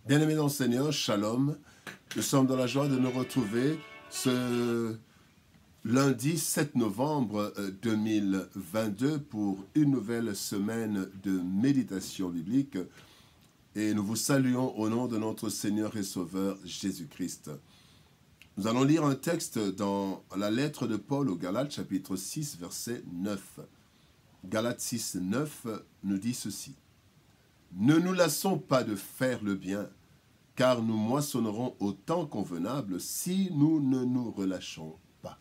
Bien-aimés dans le Seigneur, Shalom. Nous sommes dans la joie de nous retrouver ce lundi 7 novembre 2022 pour une nouvelle semaine de méditation biblique. Et nous vous saluons au nom de notre Seigneur et Sauveur Jésus-Christ. Nous allons lire un texte dans la lettre de Paul aux Galates, chapitre 6, verset 9. Galates 6, 9 nous dit ceci. Ne nous lassons pas de faire le bien, car nous moissonnerons au temps convenable si nous ne nous relâchons pas.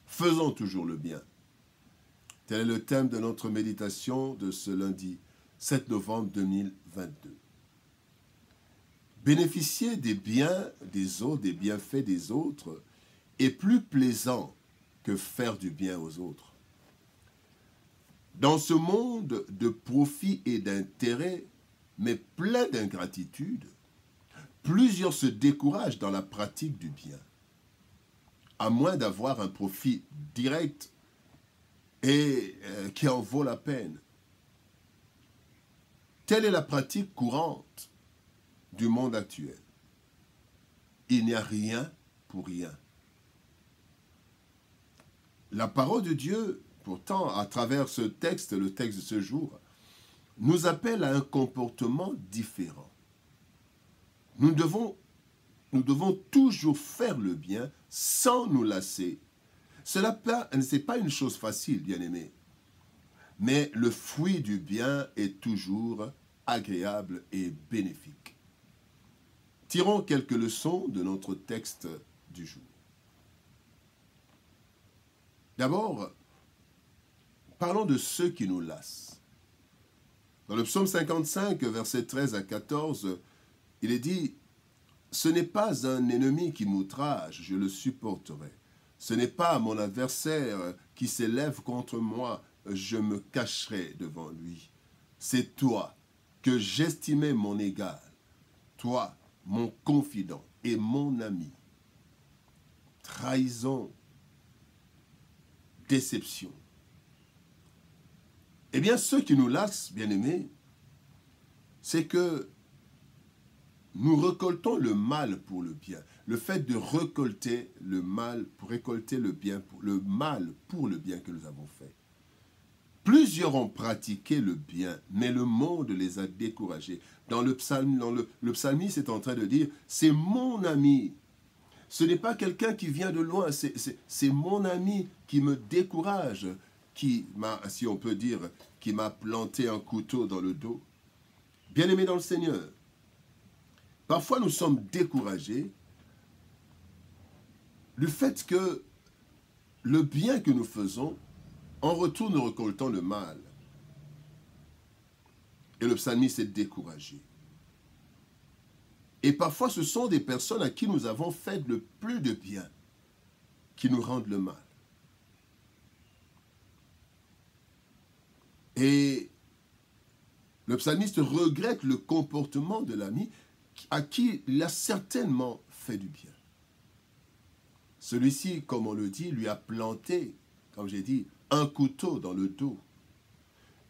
Faisons toujours le bien. Tel est le thème de notre méditation de ce lundi 7 novembre 2022. Bénéficier des biens des autres, des bienfaits des autres, est plus plaisant que faire du bien aux autres. Dans ce monde de profit et d'intérêt, mais plein d'ingratitude, plusieurs se découragent dans la pratique du bien, à moins d'avoir un profit direct et qui en vaut la peine. Telle est la pratique courante du monde actuel. Il n'y a rien pour rien. La parole de Dieu, pourtant, à travers ce texte, le texte de ce jour, nous appelle à un comportement différent. Nous devons toujours faire le bien sans nous lasser. Cela n'est pas une chose facile, bien-aimés, mais le fruit du bien est toujours agréable et bénéfique. Tirons quelques leçons de notre texte du jour. D'abord, parlons de ceux qui nous lassent. Dans le psaume 55, versets 13 à 14, il est dit « Ce n'est pas un ennemi qui m'outrage, je le supporterai. Ce n'est pas mon adversaire qui s'élève contre moi, je me cacherai devant lui. C'est toi que j'estimais mon égal, toi, mon confident et mon ami. Trahison, déception. » Eh bien, ceux qui nous lassent, bien-aimés, c'est que nous récoltons le mal pour le bien. Le fait de récolter le mal pour récolter le mal pour le bien que nous avons fait. Plusieurs ont pratiqué le bien, mais le monde les a découragés. Le psalmiste est en train de dire, c'est mon ami. Ce n'est pas quelqu'un qui vient de loin, c'est mon ami qui me décourage, qui m'a, si on peut dire, qui m'a planté un couteau dans le dos. Bien-aimés dans le Seigneur, parfois nous sommes découragés du fait que le bien que nous faisons, en retour nous récoltons le mal. Et le psalmiste est découragé. Et parfois ce sont des personnes à qui nous avons fait le plus de bien qui nous rendent le mal. Et le psalmiste regrette le comportement de l'ami à qui il a certainement fait du bien. Celui-ci, comme on le dit, lui a planté, comme j'ai dit, un couteau dans le dos.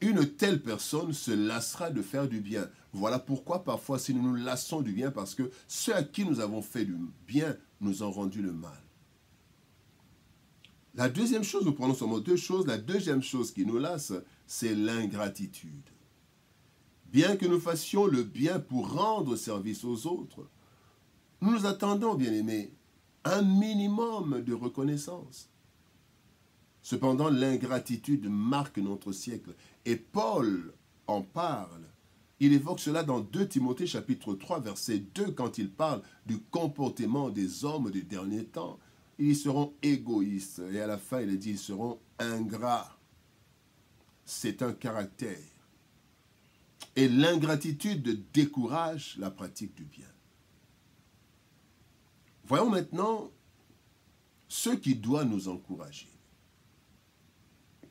Une telle personne se lassera de faire du bien. Voilà pourquoi parfois si nous nous lassons du bien, parce que ceux à qui nous avons fait du bien nous ont rendu le mal. La deuxième chose, nous prenons seulement deux choses. La deuxième chose qui nous lasse, c'est l'ingratitude. Bien que nous fassions le bien pour rendre service aux autres, nous nous attendons, bien-aimés, un minimum de reconnaissance. Cependant, l'ingratitude marque notre siècle. Et Paul en parle. Il évoque cela dans 2 Timothée chapitre 3, verset 2, quand il parle du comportement des hommes du dernier temps. Ils seront égoïstes. Et à la fin, il dit, ils seront ingrats. C'est un caractère. Et l'ingratitude décourage la pratique du bien. Voyons maintenant ce qui doit nous encourager.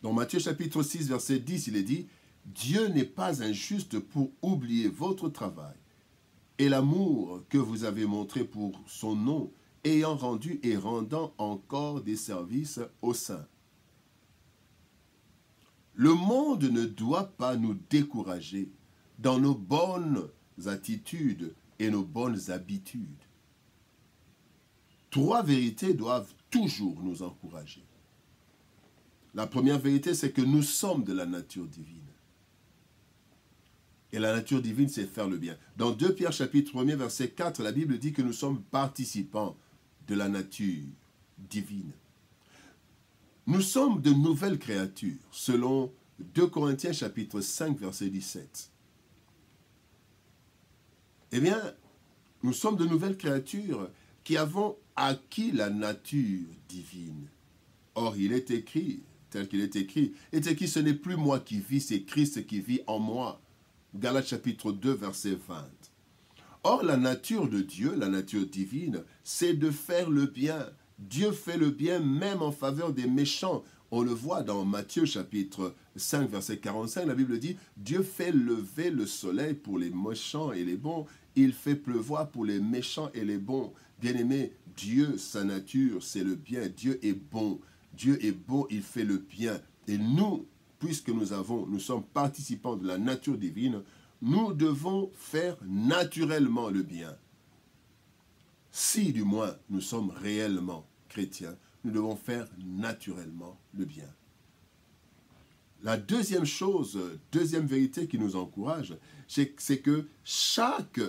Dans Matthieu chapitre 6, verset 10, il est dit « Dieu n'est pas injuste pour oublier votre travail et l'amour que vous avez montré pour son nom, ayant rendu et rendant encore des services aux saints. » Le monde ne doit pas nous décourager dans nos bonnes attitudes et nos bonnes habitudes. Trois vérités doivent toujours nous encourager. La première vérité, c'est que nous sommes de la nature divine. Et la nature divine, c'est faire le bien. Dans 2 Pierre chapitre 1er, verset 4, la Bible dit que nous sommes participants de la nature divine. Nous sommes de nouvelles créatures, selon 2 Corinthiens chapitre 5, verset 17. Eh bien, nous sommes de nouvelles créatures qui avons acquis la nature divine. Or, il est écrit, tel qu'il est écrit, ce n'est plus moi qui vis, c'est Christ qui vit en moi. Galates chapitre 2, verset 20. Or, la nature de Dieu, la nature divine, c'est de faire le bien. Dieu fait le bien même en faveur des méchants. On le voit dans Matthieu chapitre 5, verset 45, la Bible dit « Dieu fait lever le soleil pour les méchants et les bons, il fait pleuvoir pour les méchants et les bons. » Bien-aimé, Dieu, sa nature, c'est le bien. Dieu est bon. Dieu est bon, il fait le bien. Et nous, puisque nous sommes participants de la nature divine, nous devons faire naturellement le bien. Si, du moins, nous sommes réellement chrétiens, nous devons faire naturellement le bien. La deuxième chose, deuxième vérité qui nous encourage, c'est que chaque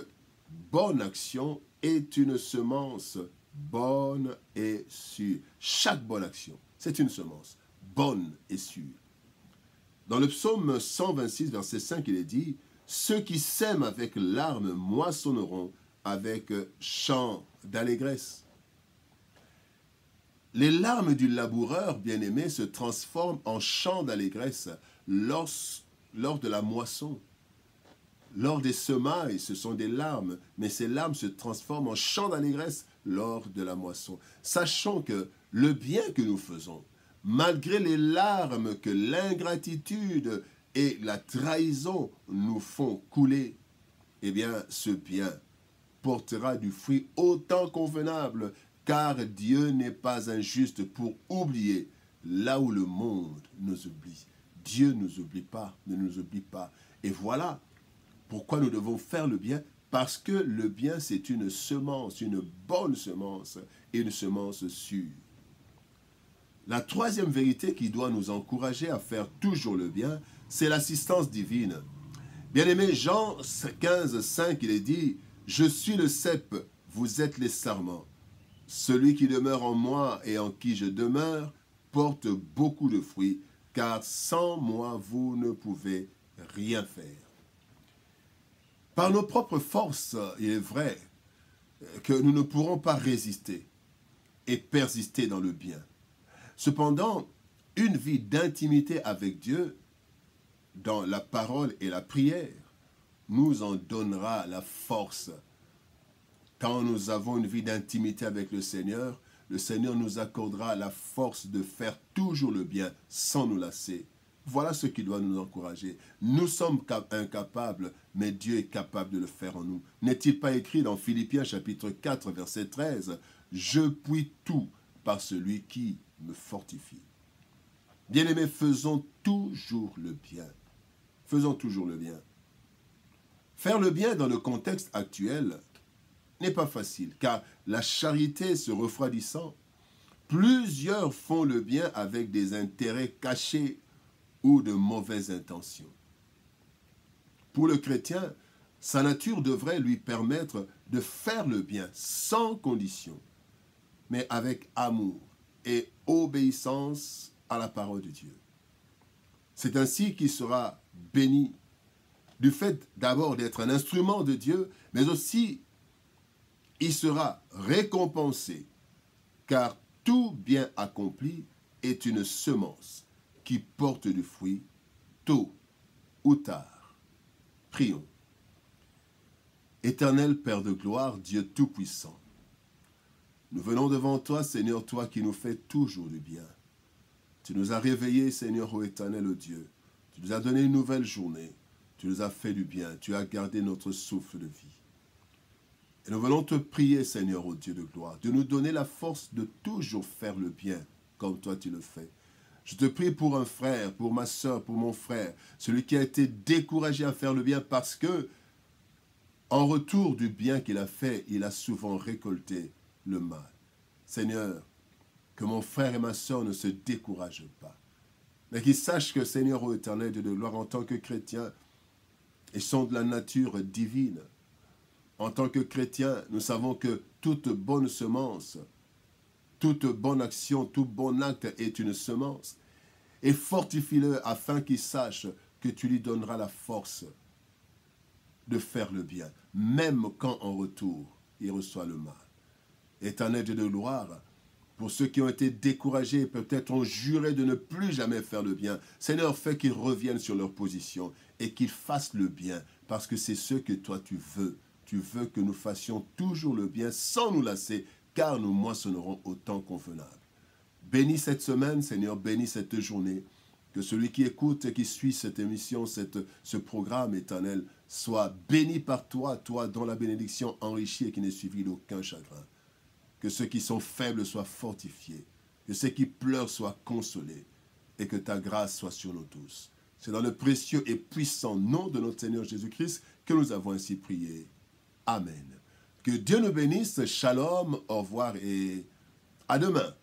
bonne action est une semence bonne et sûre. Chaque bonne action, c'est une semence bonne et sûre. Dans le psaume 126, verset 5, il est dit « Ceux qui sèment avec larmes moissonneront avec chant d'allégresse. » Les larmes du laboureur bien-aimé se transforment en chant d'allégresse lors de la moisson. Lors des semailles, ce sont des larmes, mais ces larmes se transforment en chant d'allégresse lors de la moisson. Sachant que le bien que nous faisons, malgré les larmes que l'ingratitude et la trahison nous font couler, eh bien, ce bien portera du fruit autant convenable, car Dieu n'est pas injuste pour oublier là où le monde nous oublie. Dieu ne nous oublie pas, ne nous oublie pas. Et voilà pourquoi nous devons faire le bien, parce que le bien, c'est une semence, une bonne semence, et une semence sûre. La troisième vérité qui doit nous encourager à faire toujours le bien, c'est l'assistance divine. Bien-aimé, Jean 15, 5, il est dit « Je suis le cep, vous êtes les sarments. Celui qui demeure en moi et en qui je demeure porte beaucoup de fruits, car sans moi, vous ne pouvez rien faire. » Par nos propres forces, il est vrai que nous ne pourrons pas résister et persister dans le bien. Cependant, une vie d'intimité avec Dieu, dans la parole et la prière, nous en donnera la force. Quand nous avons une vie d'intimité avec le Seigneur nous accordera la force de faire toujours le bien sans nous lasser. Voilà ce qui doit nous encourager. Nous sommes incapables, mais Dieu est capable de le faire en nous. N'est-il pas écrit dans Philippiens chapitre 4, verset 13 « Je puis tout par celui qui me fortifie. » Bien-aimés, faisons toujours le bien. Faisons toujours le bien. Faire le bien dans le contexte actuel n'est pas facile, car la charité se refroidissant, plusieurs font le bien avec des intérêts cachés ou de mauvaises intentions. Pour le chrétien, sa nature devrait lui permettre de faire le bien sans condition, mais avec amour et obéissance à la parole de Dieu. C'est ainsi qu'il sera béni du fait d'abord d'être un instrument de Dieu, mais aussi il sera récompensé, car tout bien accompli est une semence qui porte du fruit tôt ou tard. Prions. Éternel Père de gloire, Dieu Tout-Puissant, nous venons devant toi, Seigneur, toi qui nous fais toujours du bien. Tu nous as réveillés, Seigneur, ô éternel, ô Dieu. Tu nous as donné une nouvelle journée. Tu nous as fait du bien. Tu as gardé notre souffle de vie. Et nous venons te prier, Seigneur, ô Dieu de gloire, de nous donner la force de toujours faire le bien, comme toi tu le fais. Je te prie pour un frère, pour ma soeur, pour mon frère, celui qui a été découragé à faire le bien parce que En retour du bien qu'il a fait, il a souvent récolté le mal. Seigneur, que mon frère et ma sœur ne se découragent pas, mais qu'ils sachent que, Seigneur, ô Éternel Dieu de gloire, en tant que chrétiens, ils sont de la nature divine. En tant que chrétiens, nous savons que toute bonne semence, toute bonne action, tout bon acte est une semence. Et fortifie-le afin qu'il sache que tu lui donneras la force de faire le bien, même quand en retour, il reçoit le mal. Éternel Dieu de gloire, pour ceux qui ont été découragés, peut-être ont juré de ne plus jamais faire le bien, Seigneur, fais qu'ils reviennent sur leur position et qu'ils fassent le bien, parce que c'est ce que toi tu veux. Tu veux que nous fassions toujours le bien sans nous lasser, car nous moissonnerons au temps convenable. Bénis cette semaine, Seigneur, bénis cette journée. Que celui qui écoute et qui suit cette émission, ce programme éternel, soit béni par toi, toi dont la bénédiction enrichie et qui n'est suivie d'aucun chagrin. Que ceux qui sont faibles soient fortifiés, que ceux qui pleurent soient consolés, et que ta grâce soit sur nous tous. C'est dans le précieux et puissant nom de notre Seigneur Jésus-Christ que nous avons ainsi prié. Amen. Que Dieu nous bénisse. Shalom, au revoir et à demain.